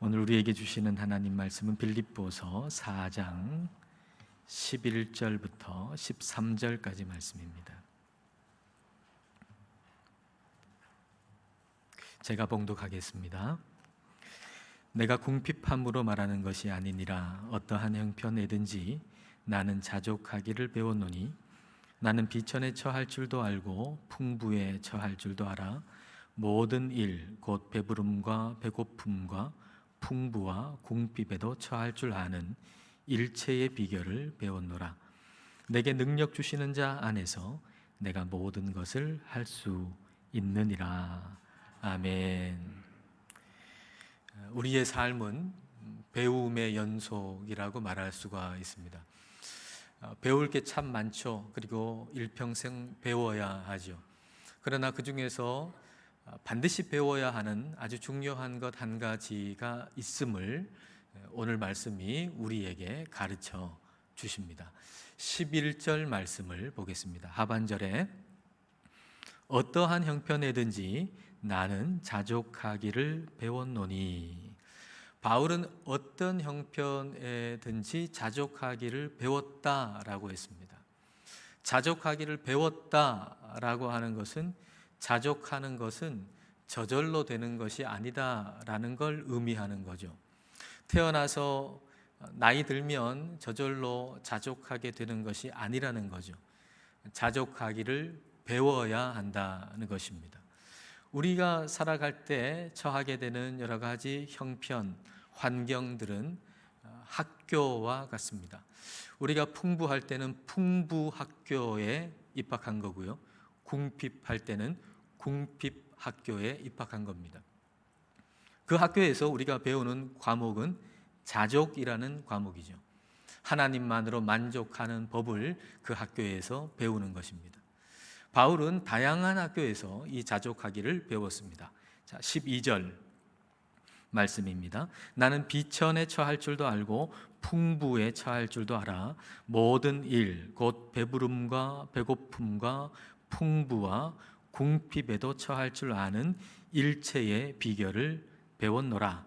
오늘 우리에게 주시는 하나님 말씀은 빌립보서 4장 11절부터 13절까지 말씀입니다. 제가 봉독하겠습니다. 내가 궁핍함으로 말하는 것이 아니니라. 어떠한 형편에든지 나는 자족하기를 배웠노니 나는 비천에 처할 줄도 알고 풍부에 처할 줄도 알아. 모든 일 곧 배부름과 배고픔과 풍부와 궁핍에도 처할 줄 아는 일체의 비결을 배웠노라. 내게 능력 주시는 자 안에서 내가 모든 것을 할 수 있느니라. 아멘. 우리의 삶은 배움의 연속이라고 말할 수가 있습니다. 배울 게 참 많죠. 그리고 일평생 배워야 하죠. 그러나 그 중에서 반드시 배워야 하는 아주 중요한 것 한 가지가 있음을 오늘 말씀이 우리에게 가르쳐 주십니다. 11절 말씀을 보겠습니다. 하반절에 어떠한 형편에든지 나는 자족하기를 배웠노니. 바울은 어떤 형편에든지 자족하기를 배웠다라고 했습니다. 자족하기를 배웠다라고 하는 것은, 자족하는 것은 저절로 되는 것이 아니다라는 걸 의미하는 거죠. 태어나서 나이 들면 저절로 자족하게 되는 것이 아니라는 거죠. 자족하기를 배워야 한다는 것입니다. 우리가 살아갈 때 처하게 되는 여러 가지 형편, 환경들은 학교와 같습니다. 우리가 풍부할 때는 풍부 학교에 입학한 거고요. 궁핍할 때는 궁핍 학교에 입학한 겁니다. 그 학교에서 우리가 배우는 과목은 자족이라는 과목이죠. 하나님만으로 만족하는 법을 그 학교에서 배우는 것입니다. 바울은 다양한 학교에서 이 자족하기를 배웠습니다. 자, 12절 말씀입니다. 나는 비천에 처할 줄도 알고 풍부에 처할 줄도 알아. 모든 일 곧 배부름과 배고픔과 풍부와 궁핍에도 처할 줄 아는 일체의 비결을 배웠노라.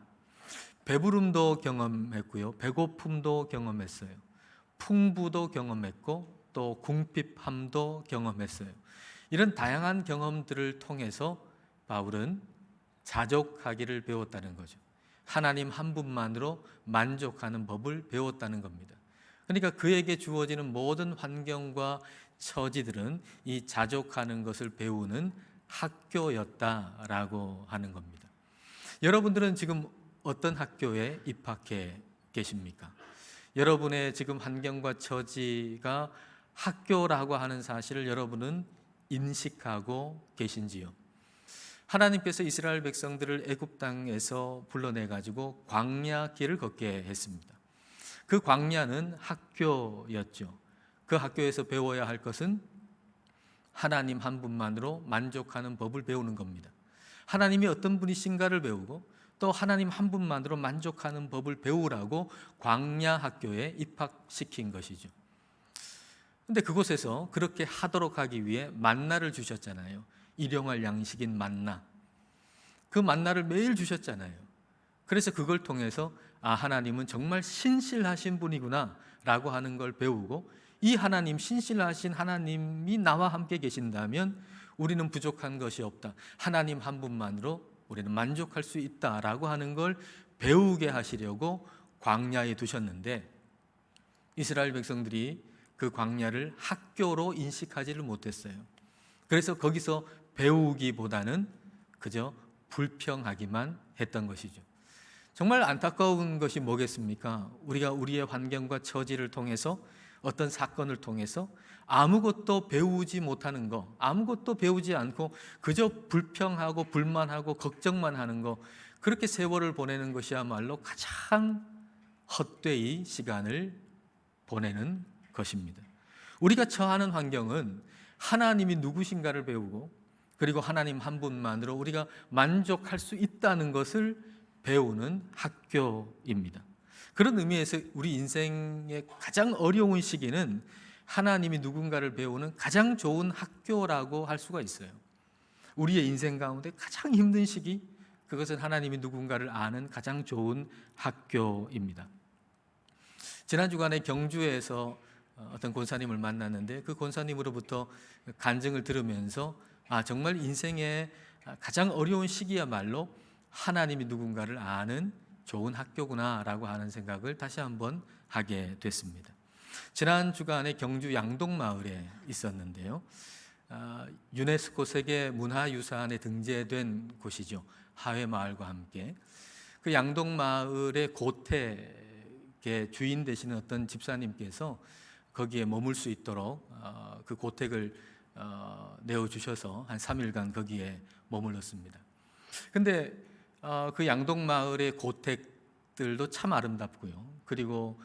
배부름도 경험했고요, 배고픔도 경험했어요. 풍부도 경험했고 또 궁핍함도 경험했어요. 이런 다양한 경험들을 통해서 바울은 자족하기를 배웠다는 거죠. 하나님 한 분만으로 만족하는 법을 배웠다는 겁니다. 그러니까 그에게 주어지는 모든 환경과 처지들은 이 자족하는 것을 배우는 학교였다라고 하는 겁니다. 여러분들은 지금 어떤 학교에 입학해 계십니까? 여러분의 지금 환경과 처지가 학교라고 하는 사실을 여러분은 인식하고 계신지요? 하나님께서 이스라엘 백성들을 애굽 땅에서 불러내 가지고 광야 길을 걷게 했습니다. 그 광야는 학교였죠. 그 학교에서 배워야 할 것은 하나님 한 분만으로 만족하는 법을 배우는 겁니다. 하나님이 어떤 분이신가를 배우고 또 하나님 한 분만으로 만족하는 법을 배우라고 광야 학교에 입학시킨 것이죠. 근데 그곳에서 그렇게 하도록 하기 위해 만나를 주셨잖아요. 일용할 양식인 만나. 그 만나를 매일 주셨잖아요. 그래서 그걸 통해서 하나님은 정말 신실하신 분이구나 라고 하는 걸 배우고, 이 하나님, 신실하신 하나님이 나와 함께 계신다면 우리는 부족한 것이 없다, 하나님 한 분만으로 우리는 만족할 수 있다라고 하는 걸 배우게 하시려고 광야에 두셨는데, 이스라엘 백성들이 그 광야를 학교로 인식하지를 못했어요. 그래서 거기서 배우기보다는 그저 불평하기만 했던 것이죠. 정말 안타까운 것이 뭐겠습니까? 우리가 우리의 환경과 처지를 통해서, 어떤 사건을 통해서 아무것도 배우지 못하는 거, 아무것도 배우지 않고 그저 불평하고 불만하고 걱정만 하는 거, 그렇게 세월을 보내는 것이야말로 가장 헛되이 시간을 보내는 것입니다. 우리가 처하는 환경은 하나님이 누구신가를 배우고, 그리고 하나님 한 분만으로 우리가 만족할 수 있다는 것을 배우는 학교입니다. 그런 의미에서 우리 인생의 가장 어려운 시기는 하나님이 누군가를 배우는 가장 좋은 학교라고 할 수가 있어요. 우리의 인생 가운데 가장 힘든 시기, 그것은 하나님이 누군가를 아는 가장 좋은 학교입니다. 지난 주간에 경주에서 어떤 권사님을 만났는데 그 권사님으로부터 간증을 들으면서 정말 인생의 가장 어려운 시기야말로 하나님이 누군가를 아는 좋은 학교구나라고 하는 생각을 다시 한번 하게 됐습니다. 지난 주간에 경주 양동마을에 있었는데요. 유네스코 세계 문화유산에 등재된 곳이죠. 하회마을과 함께. 그 양동마을의 고택의 주인 되시는 어떤 집사님께서 거기에 머물 수 있도록 그 고택을 내어주셔서 한 3일간 거기에 머물렀습니다. 근데 그 양동마을의 고택들도 참 아름답고요. 그리고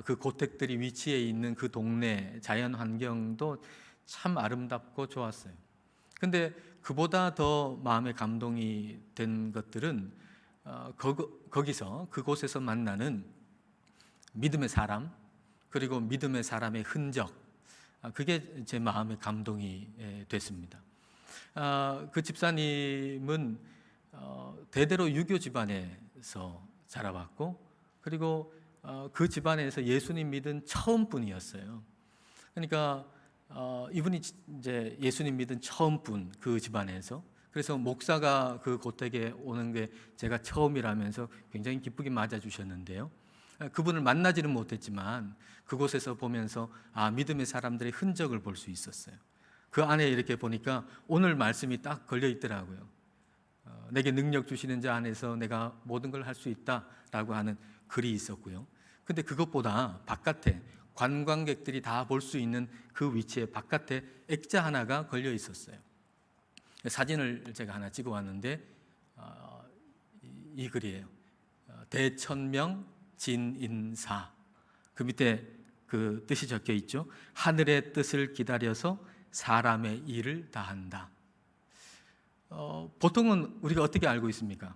그 고택들이 위치해 있는 그 동네 자연 환경도 참 아름답고 좋았어요. 근데 그보다 더 마음에 감동이 된 것들은 거기서 그곳에서 만나는 믿음의 사람, 그리고 믿음의 사람의 흔적, 그게 제 마음에 감동이 됐습니다. 그 집사님은 대대로 유교 집안에서 자라왔고, 그리고 그 집안에서 예수님 믿은 처음 분이었어요. 그러니까 이분이 이제 예수님 믿은 처음 분, 그 집안에서. 그래서 목사가 그 고택에 오는 게 제가 처음이라면서 굉장히 기쁘게 맞아주셨는데요. 그분을 만나지는 못했지만 그곳에서 보면서 믿음의 사람들의 흔적을 볼 수 있었어요. 그 안에 이렇게 보니까 오늘 말씀이 딱 걸려 있더라고요. 내게 능력 주시는 자 안에서 내가 모든 걸 할 수 있다라고 하는 글이 있었고요. 근데 그것보다 바깥에 관광객들이 다 볼 수 있는 그 위치에 바깥에 액자 하나가 걸려 있었어요. 사진을 제가 하나 찍어 왔는데 이 글이에요. 대천명 진인사. 그 밑에 그 뜻이 적혀 있죠. 하늘의 뜻을 기다려서 사람의 일을 다한다. 보통은 우리가 어떻게 알고 있습니까?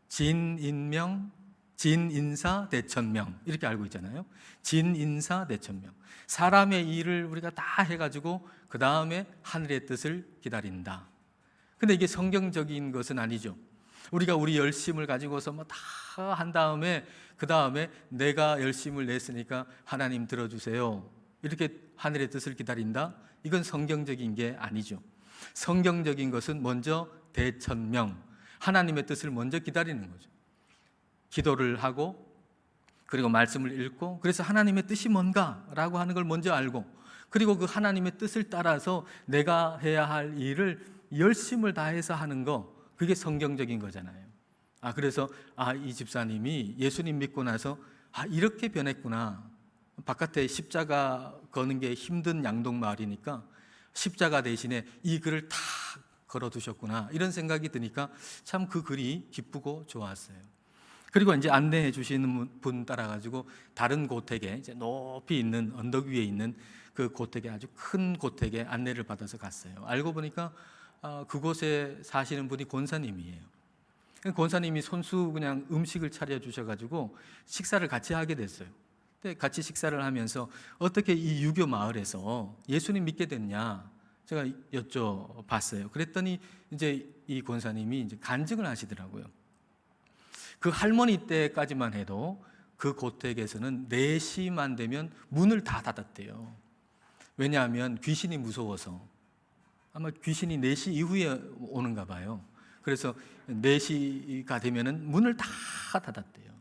진인명, 진인사, 대천명 이렇게 알고 있잖아요. 진인사, 대천명. 사람의 일을 우리가 다 해가지고 그 다음에 하늘의 뜻을 기다린다. 근데 이게 성경적인 것은 아니죠. 우리가 우리 열심을 가지고서 뭐 다 한 다음에 그 다음에 내가 열심을 냈으니까 하나님 들어주세요. 이렇게 하늘의 뜻을 기다린다. 이건 성경적인 게 아니죠. 성경적인 것은 먼저 대천명, 하나님의 뜻을 먼저 기다리는 거죠. 기도를 하고 그리고 말씀을 읽고 그래서 하나님의 뜻이 뭔가라고 하는 걸 먼저 알고 그리고 그 하나님의 뜻을 따라서 내가 해야 할 일을 열심을 다해서 하는 거, 그게 성경적인 거잖아요. 그래서 이 집사님이 예수님 믿고 나서 이렇게 변했구나. 바깥에 십자가 거는 게 힘든 양동마을이니까 십자가 대신에 이 글을 다 걸어두셨구나, 이런 생각이 드니까 참 그 글이 기쁘고 좋았어요. 그리고 이제 안내해 주시는 분 따라가지고 다른 고택에 이제 높이 있는 언덕 위에 있는 그 고택에, 아주 큰 고택에 안내를 받아서 갔어요. 알고 보니까 그곳에 사시는 분이 권사님이에요. 권사님이 손수 그냥 음식을 차려 주셔가지고 식사를 같이 하게 됐어요. 근데 같이 식사를 하면서 어떻게 이 유교 마을에서 예수님 믿게 됐냐 제가 여쭤봤어요. 그랬더니 이제 이 권사님이 이제 간증을 하시더라고요. 그 할머니 때까지만 해도 그 고택에서는 4시만 되면 문을 다 닫았대요. 왜냐하면 귀신이 무서워서. 아마 귀신이 4시 이후에 오는가 봐요. 그래서 4시가 되면은 문을 다 닫았대요.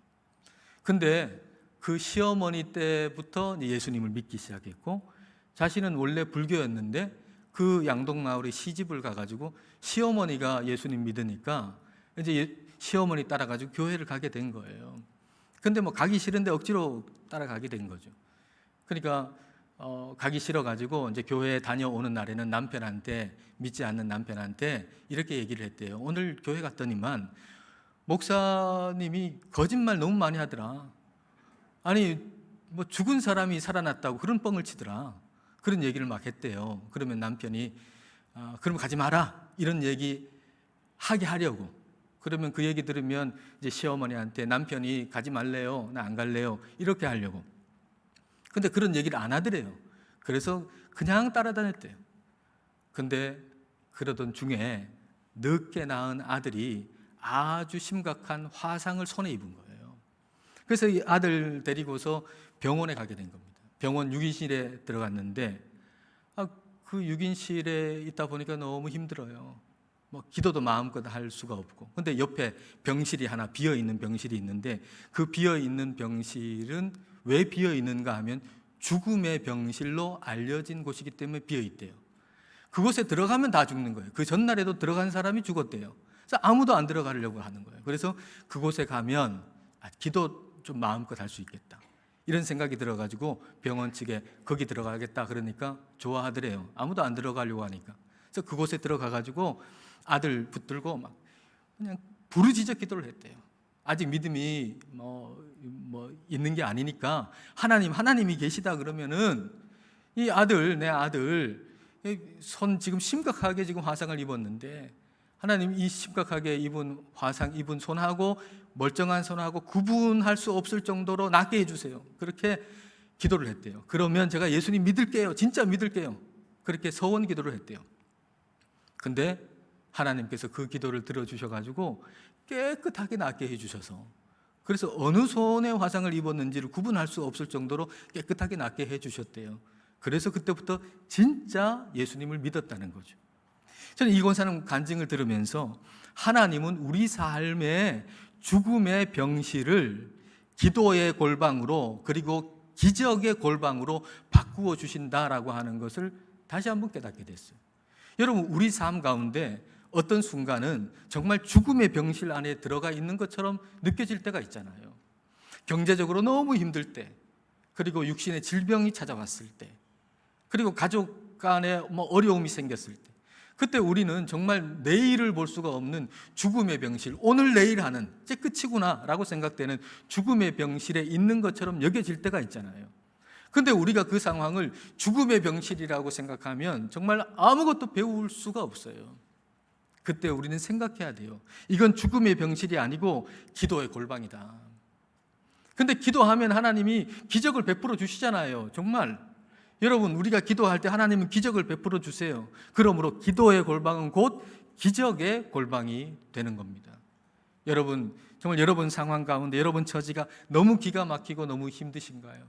근데 그 시어머니 때부터 예수님을 믿기 시작했고, 자신은 원래 불교였는데 그 양동마을에 시집을 가가지고 시어머니가 예수님 믿으니까 이제 시어머니 따라가지고 교회를 가게 된 거예요. 근데 뭐 가기 싫은데 억지로 따라가게 된 거죠. 그러니까 가기 싫어가지고 이제 교회에 다녀오는 날에는 남편한테, 믿지 않는 남편한테 이렇게 얘기를 했대요. 오늘 교회 갔더니만 목사님이 거짓말 너무 많이 하더라. 아니 뭐 죽은 사람이 살아났다고 그런 뻥을 치더라. 그런 얘기를 막 했대요. 그러면 남편이 그럼 가지 마라, 이런 얘기 하게 하려고. 그러면 그 얘기 들으면 이제 시어머니한테 남편이 가지 말래요, 나 안 갈래요, 이렇게 하려고. 근데 그런 얘기를 안 하더래요. 그래서 그냥 따라다녔대요. 근데 그러던 중에 늦게 낳은 아들이 아주 심각한 화상을 손에 입은 거예요. 그래서 이 아들 데리고서 병원에 가게 된 겁니다. 병원 6인실에 들어갔는데 그 6인실에 있다 보니까 너무 힘들어요. 뭐 기도도 마음껏 할 수가 없고. 근데 옆에 병실이 하나 비어 있는 병실이 있는데 그 비어 있는 병실은 왜 비어 있는가 하면 죽음의 병실로 알려진 곳이기 때문에 비어 있대요. 그곳에 들어가면 다 죽는 거예요. 그 전날에도 들어간 사람이 죽었대요. 그래서 아무도 안 들어가려고 하는 거예요. 그래서 그곳에 가면 기도 좀 마음껏 할 수 있겠다, 이런 생각이 들어가지고 병원 측에 거기 들어가겠다 그러니까 좋아하더래요. 아무도 안 들어가려고 하니까. 그래서 그곳에 들어가가지고 아들 붙들고 막 그냥 부르짖어 기도를 했대요. 아직 믿음이 있는 게 아니니까 하나님이 계시다 그러면은 이 아들, 내 아들 손 지금 심각하게 지금 화상을 입었는데 하나님 이 심각하게 입은 화상 입은 손하고 멀쩡한 손하고 구분할 수 없을 정도로 낫게 해주세요. 그렇게 기도를 했대요. 그러면 제가 예수님 믿을게요. 진짜 믿을게요. 그렇게 서원 기도를 했대요. 근데 하나님께서 그 기도를 들어주셔가지고 깨끗하게 낫게 해주셔서, 그래서 어느 손에 화상을 입었는지를 구분할 수 없을 정도로 깨끗하게 낫게 해주셨대요. 그래서 그때부터 진짜 예수님을 믿었다는 거죠. 저는 이 권사님 간증을 들으면서 하나님은 우리 삶의 죽음의 병실을 기도의 골방으로 그리고 기적의 골방으로 바꾸어 주신다라고 하는 것을 다시 한번 깨닫게 됐어요. 여러분, 우리 삶 가운데 어떤 순간은 정말 죽음의 병실 안에 들어가 있는 것처럼 느껴질 때가 있잖아요. 경제적으로 너무 힘들 때, 그리고 육신의 질병이 찾아왔을 때, 그리고 가족 간에 어려움이 생겼을 때, 그때 우리는 정말 내일을 볼 수가 없는 죽음의 병실, 오늘 내일 하는 이제 끝이구나 라고 생각되는 죽음의 병실에 있는 것처럼 여겨질 때가 있잖아요. 근데 우리가 그 상황을 죽음의 병실이라고 생각하면 정말 아무것도 배울 수가 없어요. 그때 우리는 생각해야 돼요. 이건 죽음의 병실이 아니고 기도의 골방이다. 근데 기도하면 하나님이 기적을 베풀어 주시잖아요. 정말 여러분, 우리가 기도할 때 하나님은 기적을 베풀어 주세요. 그러므로 기도의 골방은 곧 기적의 골방이 되는 겁니다. 여러분, 정말 여러분 상황 가운데 여러분 처지가 너무 기가 막히고 너무 힘드신가요?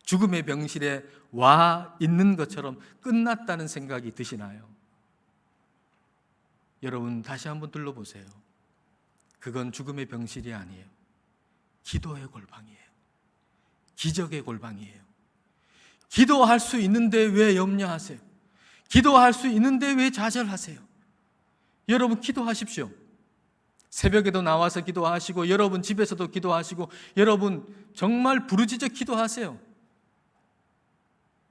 죽음의 병실에 와 있는 것처럼 끝났다는 생각이 드시나요? 여러분, 다시 한번 둘러보세요. 그건 죽음의 병실이 아니에요. 기도의 골방이에요. 기적의 골방이에요. 기도할 수 있는데 왜 염려하세요? 기도할 수 있는데 왜 좌절하세요? 여러분, 기도하십시오. 새벽에도 나와서 기도하시고, 여러분 집에서도 기도하시고, 여러분 정말 부르짖어 기도하세요.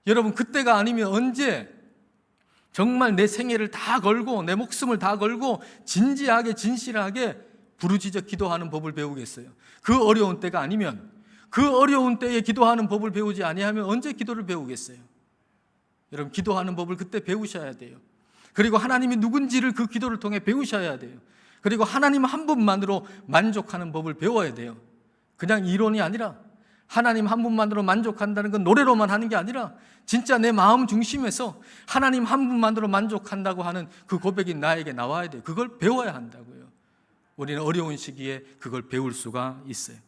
여러분, 그때가 아니면 언제 정말 내 생애를 다 걸고 내 목숨을 다 걸고 진지하게 진실하게 부르짖어 기도하는 법을 배우겠어요? 그 어려운 때가 아니면, 그 어려운 때에 기도하는 법을 배우지 아니하면 언제 기도를 배우겠어요? 여러분, 기도하는 법을 그때 배우셔야 돼요. 그리고 하나님이 누군지를 그 기도를 통해 배우셔야 돼요. 그리고 하나님 한 분만으로 만족하는 법을 배워야 돼요. 그냥 이론이 아니라, 하나님 한 분만으로 만족한다는 건 노래로만 하는 게 아니라 진짜 내 마음 중심에서 하나님 한 분만으로 만족한다고 하는 그 고백이 나에게 나와야 돼요. 그걸 배워야 한다고요. 우리는 어려운 시기에 그걸 배울 수가 있어요.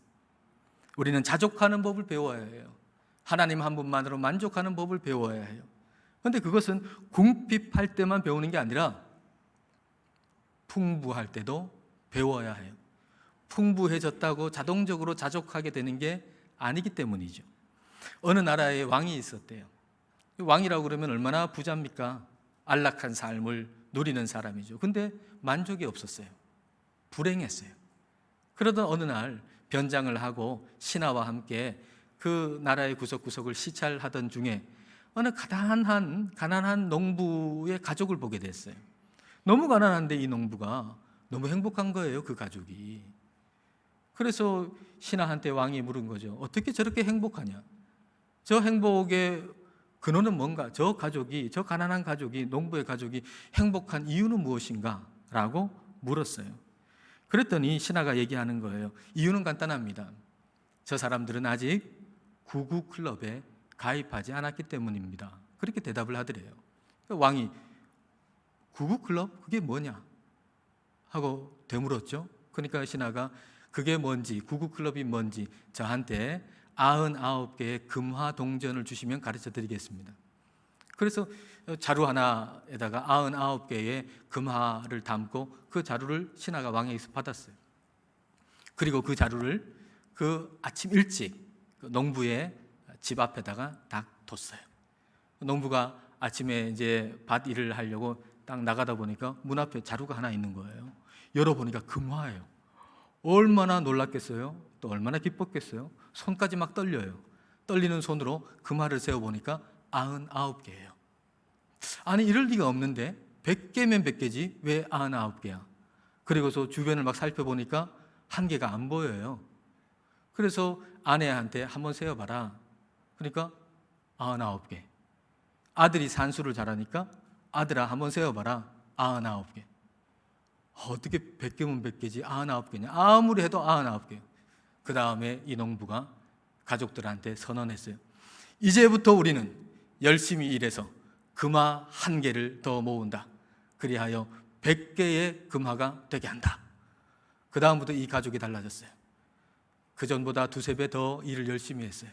우리는 자족하는 법을 배워야 해요. 하나님 한 분만으로 만족하는 법을 배워야 해요. 그런데 그것은 궁핍할 때만 배우는 게 아니라 풍부할 때도 배워야 해요. 풍부해졌다고 자동적으로 자족하게 되는 게 아니기 때문이죠. 어느 나라에 왕이 있었대요. 왕이라고 그러면 얼마나 부자입니까? 안락한 삶을 누리는 사람이죠. 근데 만족이 없었어요. 불행했어요. 그러던 어느 날 변장을 하고 신하와 함께 그 나라의 구석구석을 시찰하던 중에 어느 가난한 농부의 가족을 보게 됐어요. 너무 가난한데 이 농부가 너무 행복한 거예요, 그 가족이. 그래서 신하한테 왕이 물은 거죠. 어떻게 저렇게 행복하냐? 저 행복의 근원은 뭔가? 저 가난한 가족이, 농부의 가족이 행복한 이유는 무엇인가? 라고 물었어요. 그랬더니 신하가 얘기하는 거예요. 이유는 간단합니다. 저 사람들은 아직 구구클럽에 가입하지 않았기 때문입니다. 그렇게 대답을 하더래요. 왕이 구구클럽? 그게 뭐냐? 하고 되물었죠. 그러니까 신하가 그게 뭔지, 구구클럽이 뭔지 저한테 99개의 금화 동전을 주시면 가르쳐 드리겠습니다. 그래서 자루 하나에다가 99개의 금화를 담고 그 자루를 신하가 왕에게서 받았어요. 그리고 그 자루를 그 아침 일찍 그 농부의 집 앞에다가 딱 뒀어요. 농부가 아침에 이제 밭 일을 하려고 딱 나가다 보니까 문 앞에 자루가 하나 있는 거예요. 열어보니까 금화예요. 얼마나 놀랐겠어요? 또 얼마나 기뻤겠어요? 손까지 막 떨려요. 떨리는 손으로 금화를 세어보니까 99개예요. 아니 이럴 리가 없는데 100개면 100개지 왜 99개야? 그리고서 주변을 막 살펴보니까 한 개가 안 보여요. 그래서 아내한테 한번 세어봐라. 그러니까 99개. 아들이 산수를 잘하니까 아들아 한번 세어봐라. 99개. 어떻게 100개면 100개지 99개냐? 아무리 해도 99개. 그 다음에 이 농부가 가족들한테 선언했어요. 이제부터 우리는 열심히 일해서 금화 1개를 더 모은다. 그리하여 100개의 금화가 되게 한다. 그 다음부터 이 가족이 달라졌어요. 그 전보다 2~3배 더 일을 열심히 했어요.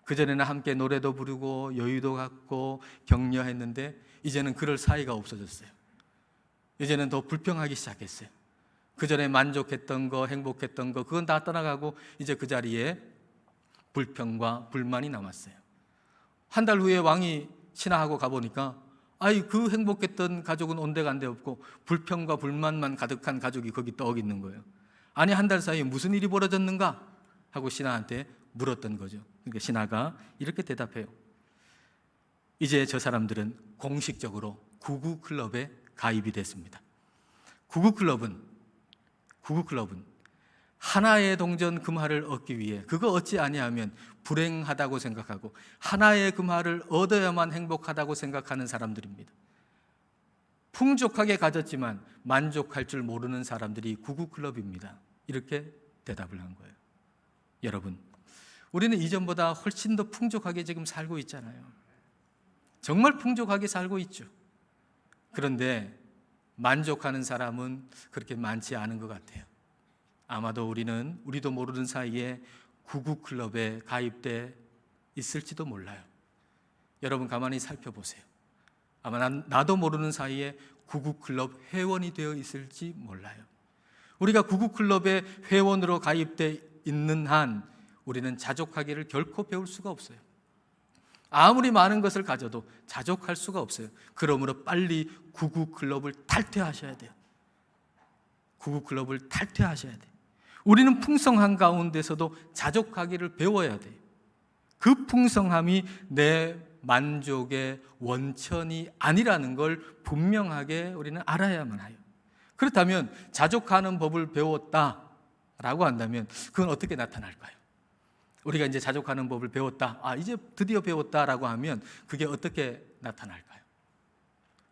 그전에는 함께 노래도 부르고 여유도 갖고 격려했는데 이제는 그럴 사이가 없어졌어요. 이제는 더 불평하기 시작했어요. 그전에 만족했던 거, 행복했던 거 그건 다 떠나가고 이제 그 자리에 불평과 불만이 남았어요. 한 달 후에 왕이 신하하고 가보니까 아이 그 행복했던 가족은 온데간데 없고 불평과 불만만 가득한 가족이 거기 떡 있는 거예요. 아니 한 달 사이에 무슨 일이 벌어졌는가 하고 신하한테 물었던 거죠. 그러니까 신하가 이렇게 대답해요. 이제 저 사람들은 공식적으로 구구클럽에 가입이 됐습니다. 구구클럽은 하나의 동전 금화를 얻기 위해 그거 얻지 아니하면 불행하다고 생각하고 하나의 금화를 얻어야만 행복하다고 생각하는 사람들입니다. 풍족하게 가졌지만 만족할 줄 모르는 사람들이 구구클럽입니다. 이렇게 대답을 한 거예요. 여러분, 우리는 이전보다 훨씬 더 풍족하게 지금 살고 있잖아요. 정말 풍족하게 살고 있죠. 그런데 만족하는 사람은 그렇게 많지 않은 것 같아요. 아마도 우리도 모르는 사이에 구구클럽에 가입돼 있을지도 몰라요. 여러분 가만히 살펴보세요. 아마 나도 모르는 사이에 구구클럽 회원이 되어 있을지 몰라요. 우리가 구구클럽의 회원으로 가입돼 있는 한 우리는 자족하기를 결코 배울 수가 없어요. 아무리 많은 것을 가져도 자족할 수가 없어요. 그러므로 빨리 구구클럽을 탈퇴하셔야 돼요. 구구클럽을 탈퇴하셔야 돼요. 우리는 풍성한 가운데서도 자족하기를 배워야 돼요. 그 풍성함이 내 만족의 원천이 아니라는 걸 분명하게 우리는 알아야만 해요. 그렇다면 자족하는 법을 배웠다라고 한다면 그건 어떻게 나타날까요? 우리가 이제 자족하는 법을 배웠다. 이제 드디어 배웠다라고 하면 그게 어떻게 나타날까요?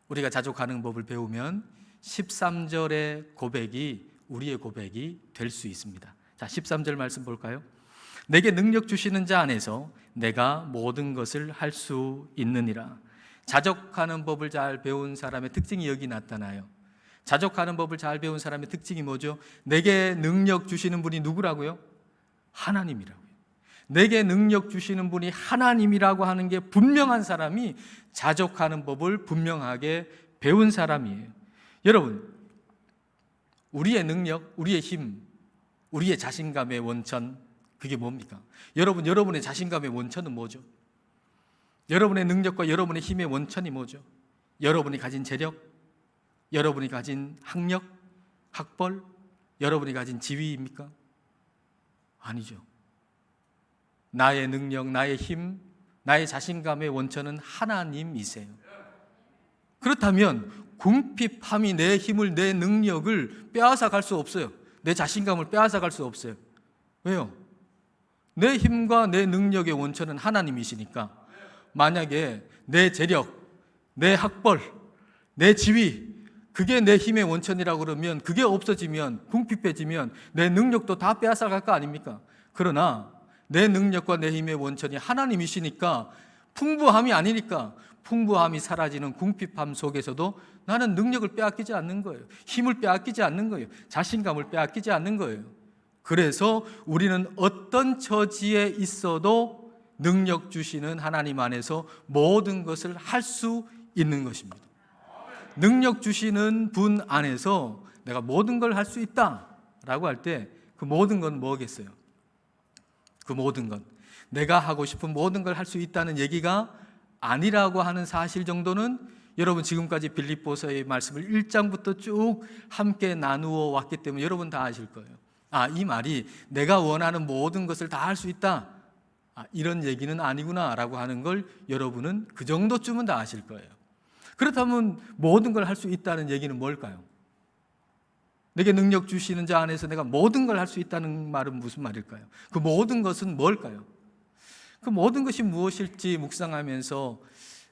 우리가 자족하는 법을 배우면 13절의 고백이 우리의 고백이 될 수 있습니다. 자, 13절 말씀 볼까요? 내게 능력 주시는 자 안에서 내가 모든 것을 할 수 있느니라. 자족하는 법을 잘 배운 사람의 특징이 여기 나타나요. 자족하는 법을 잘 배운 사람의 특징이 뭐죠? 내게 능력 주시는 분이 누구라고요? 하나님이라고요. 내게 능력 주시는 분이 하나님이라고 하는 게 분명한 사람이 자족하는 법을 분명하게 배운 사람이에요. 여러분, 우리의 능력, 우리의 힘, 우리의 자신감의 원천, 그게 뭡니까? 여러분의 자신감의 원천은 뭐죠? 여러분의 능력과 여러분의 힘의 원천이 뭐죠? 여러분이 가진 재력, 여러분이 가진 학력, 학벌, 여러분이 가진 지위입니까? 아니죠. 나의 능력, 나의 힘, 나의 자신감의 원천은 하나님이세요. 그렇다면 궁핍함이 내 힘을, 내 능력을 빼앗아 갈 수 없어요. 내 자신감을 빼앗아 갈 수 없어요. 왜요? 내 힘과 내 능력의 원천은 하나님이시니까 만약에 내 재력, 내 학벌, 내 지위 그게 내 힘의 원천이라고 그러면 그게 없어지면 궁핍해지면 내 능력도 다 빼앗아 갈 거 아닙니까? 그러나 내 능력과 내 힘의 원천이 하나님이시니까 풍부함이 아니니까 풍부함이 사라지는 궁핍함 속에서도 나는 능력을 빼앗기지 않는 거예요. 힘을 빼앗기지 않는 거예요. 자신감을 빼앗기지 않는 거예요. 그래서 우리는 어떤 처지에 있어도 능력 주시는 하나님 안에서 모든 것을 할 수 있는 것입니다. 능력 주시는 분 안에서 내가 모든 걸 할 수 있다라고 할 때 그 모든 건 뭐겠어요? 그 모든 건 내가 하고 싶은 모든 걸 할 수 있다는 얘기가 아니라고 하는 사실 정도는 여러분 지금까지 빌립보서의 말씀을 1장부터 쭉 함께 나누어 왔기 때문에 여러분 다 아실 거예요. 이 말이 내가 원하는 모든 것을 다 할 수 있다, 이런 얘기는 아니구나 라고 하는 걸 여러분은 그 정도쯤은 다 아실 거예요. 그렇다면 모든 걸 할 수 있다는 얘기는 뭘까요? 내게 능력 주시는 자 안에서 내가 모든 걸 할 수 있다는 말은 무슨 말일까요? 그 모든 것은 뭘까요? 그 모든 것이 무엇일지 묵상하면서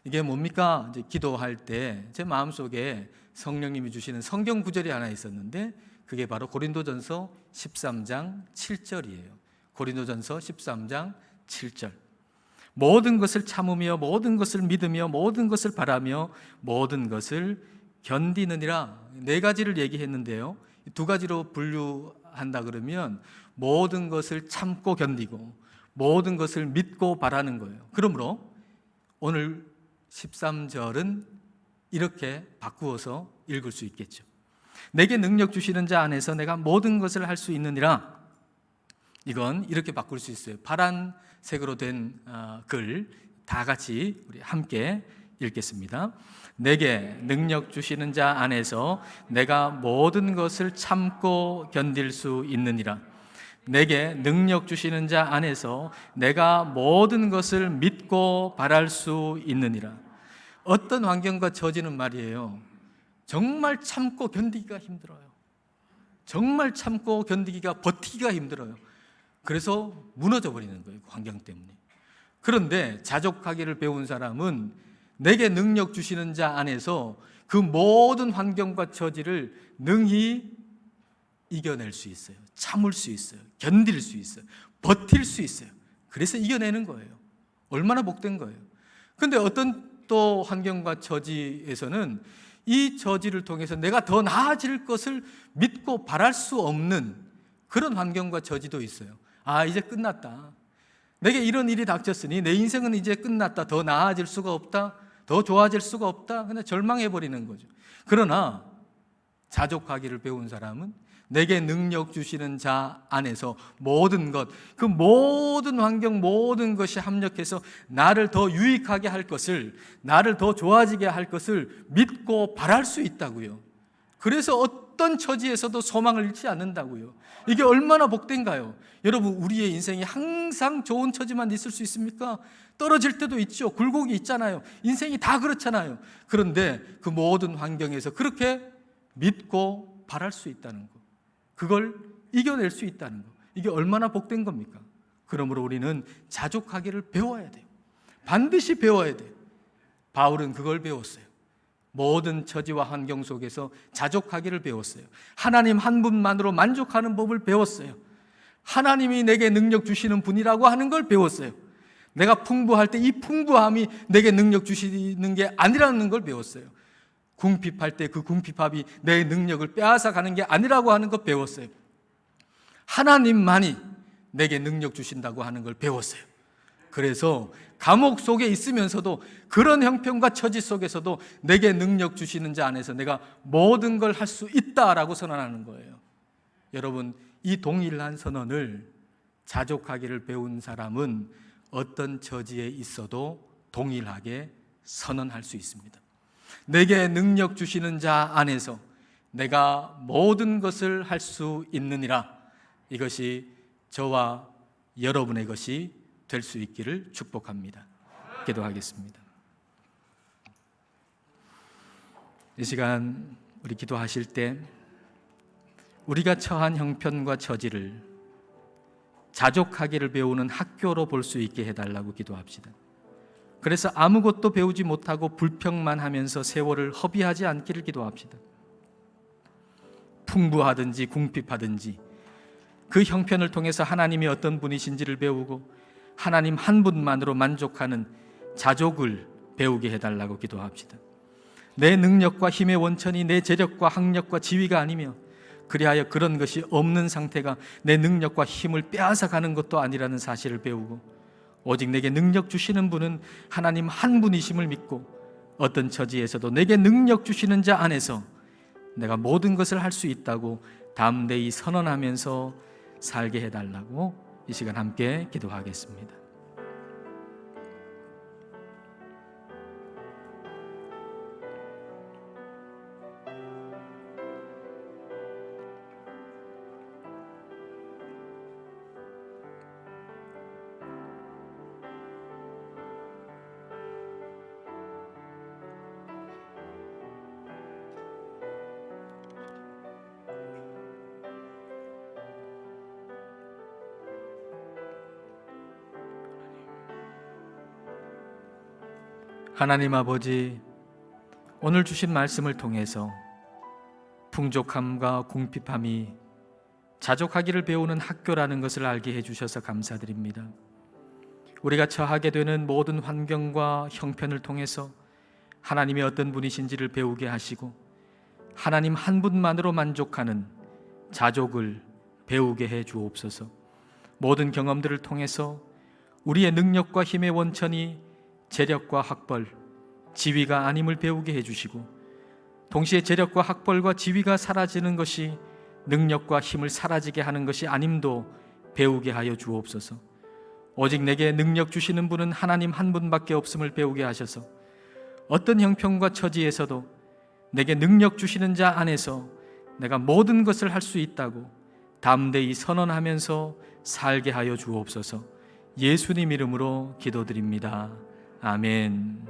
이게 뭡니까? 이제 기도할 때 제 마음속에 성령님이 주시는 성경 구절이 하나 있었는데 그게 바로 고린도전서 13장 7절이에요. 고린도전서 13장 7절. 모든 것을 참으며 모든 것을 믿으며 모든 것을 바라며 모든 것을 견디느니라. 네 가지를 얘기했는데요. 두 가지로 분류한다 그러면 모든 것을 참고 견디고 모든 것을 믿고 바라는 거예요. 그러므로 오늘 13절은 이렇게 바꾸어서 읽을 수 있겠죠. 내게 능력 주시는 자 안에서 내가 모든 것을 할 수 있느니라. 이건 이렇게 바꿀 수 있어요. 파란색으로 된 글 다 같이 우리 함께 읽겠습니다. 내게 능력 주시는 자 안에서 내가 모든 것을 참고 견딜 수 있느니라. 내게 능력 주시는 자 안에서 내가 모든 것을 믿고 바랄 수 있느니라. 어떤 환경과 처지는 말이에요, 정말 참고 견디기가 힘들어요. 정말 참고 견디기가, 버티기가 힘들어요. 그래서 무너져 버리는 거예요, 그 환경 때문에. 그런데 자족하기를 배운 사람은 내게 능력 주시는 자 안에서 그 모든 환경과 처지를 능히 이겨낼 수 있어요. 참을 수 있어요. 견딜 수 있어요. 버틸 수 있어요. 그래서 이겨내는 거예요. 얼마나 복된 거예요. 그런데 어떤 또 환경과 처지에서는 이 처지를 통해서 내가 더 나아질 것을 믿고 바랄 수 없는 그런 환경과 처지도 있어요. 이제 끝났다. 내게 이런 일이 닥쳤으니 내 인생은 이제 끝났다. 더 나아질 수가 없다. 더 좋아질 수가 없다. 그냥 절망해버리는 거죠. 그러나 자족하기를 배운 사람은 내게 능력 주시는 자 안에서 모든 것, 그 모든 환경, 모든 것이 합력해서 나를 더 유익하게 할 것을, 나를 더 좋아지게 할 것을 믿고 바랄 수 있다고요. 그래서 어떤 처지에서도 소망을 잃지 않는다고요. 이게 얼마나 복된가요? 여러분, 우리의 인생이 항상 좋은 처지만 있을 수 있습니까? 떨어질 때도 있죠. 굴곡이 있잖아요. 인생이 다 그렇잖아요. 그런데 그 모든 환경에서 그렇게 믿고 바랄 수 있다는 것, 그걸 이겨낼 수 있다는 것, 이게 얼마나 복된 겁니까? 그러므로 우리는 자족하기를 배워야 돼요. 반드시 배워야 돼요. 바울은 그걸 배웠어요. 모든 처지와 환경 속에서 자족하기를 배웠어요. 하나님 한 분만으로 만족하는 법을 배웠어요. 하나님이 내게 능력 주시는 분이라고 하는 걸 배웠어요. 내가 풍부할 때 이 풍부함이 내게 능력 주시는 게 아니라는 걸 배웠어요. 궁핍할 때 그 궁핍함이 내 능력을 빼앗아 가는 게 아니라고 하는 걸 배웠어요. 하나님만이 내게 능력 주신다고 하는 걸 배웠어요. 그래서 감옥 속에 있으면서도 그런 형편과 처지 속에서도 내게 능력 주시는 자 안에서 내가 모든 걸 할 수 있다라고 선언하는 거예요. 여러분, 이 동일한 선언을 자족하기를 배운 사람은 어떤 처지에 있어도 동일하게 선언할 수 있습니다. 내게 능력 주시는 자 안에서 내가 모든 것을 할 수 있느니라. 이것이 저와 여러분의 것이 될 수 있기를 축복합니다. 기도하겠습니다. 이 시간 우리 기도하실 때 우리가 처한 형편과 처지를 자족하기를 배우는 학교로 볼 수 있게 해달라고 기도합시다. 그래서 아무것도 배우지 못하고 불평만 하면서 세월을 허비하지 않기를 기도합시다. 풍부하든지 궁핍하든지 그 형편을 통해서 하나님이 어떤 분이신지를 배우고 하나님 한 분만으로 만족하는 자족을 배우게 해달라고 기도합시다. 내 능력과 힘의 원천이 내 재력과 학력과 지위가 아니며, 그리하여 그런 것이 없는 상태가 내 능력과 힘을 빼앗아가는 것도 아니라는 사실을 배우고, 오직 내게 능력 주시는 분은 하나님 한 분이심을 믿고, 어떤 처지에서도 내게 능력 주시는 자 안에서 내가 모든 것을 할 수 있다고 담대히 선언하면서 살게 해달라고 이 시간 함께 기도하겠습니다. 하나님 아버지, 오늘 주신 말씀을 통해서 풍족함과 궁핍함이 자족하기를 배우는 학교라는 것을 알게 해주셔서 감사드립니다. 우리가 처하게 되는 모든 환경과 형편을 통해서 하나님이 어떤 분이신지를 배우게 하시고, 하나님 한 분만으로 만족하는 자족을 배우게 해 주옵소서. 모든 경험들을 통해서 우리의 능력과 힘의 원천이 재력과 학벌, 지위가 아님을 배우게 해주시고, 동시에 재력과 학벌과 지위가 사라지는 것이 능력과 힘을 사라지게 하는 것이 아님도 배우게 하여 주옵소서. 오직 내게 능력 주시는 분은 하나님 한 분밖에 없음을 배우게 하셔서 어떤 형편과 처지에서도 내게 능력 주시는 자 안에서 내가 모든 것을 할 수 있다고 담대히 선언하면서 살게 하여 주옵소서. 예수님 이름으로 기도드립니다. 아멘.